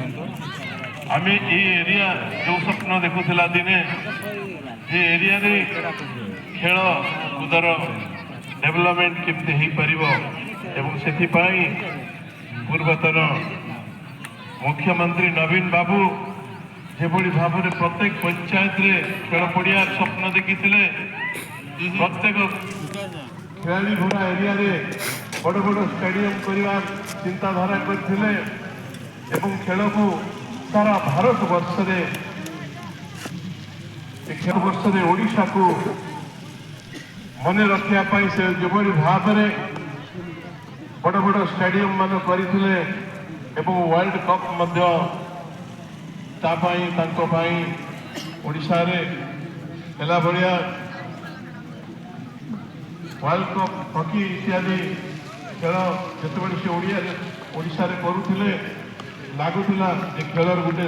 आम ये एरिया जो स्वप्न देखुला दिने ये एरिया रे खेल कूदर डेवलपमेंट केमती हो पार से पूर्वतन मुख्यमंत्री नवीन बाबू जेभली भाव में प्रत्येक पंचायत रे खेल पड़िया स्वप्न देखी प्रत्येक खेलाड़ी घोड़ा एरिया रे बड़ बड़ स्टेडियम करने चिंताधारा करते खेल को सारा भारत वर्ष खेल ओडिशा को मन रखापी से जो भाव में बड़ बड़ स्टेडियम मान करते वर्ल्ड कप ओडिशा रे हेला भलिया वर्ल्ड कप हॉकी इत्यादि खेल जिते से ओडिशा रे करुले लगुला खेल गोटे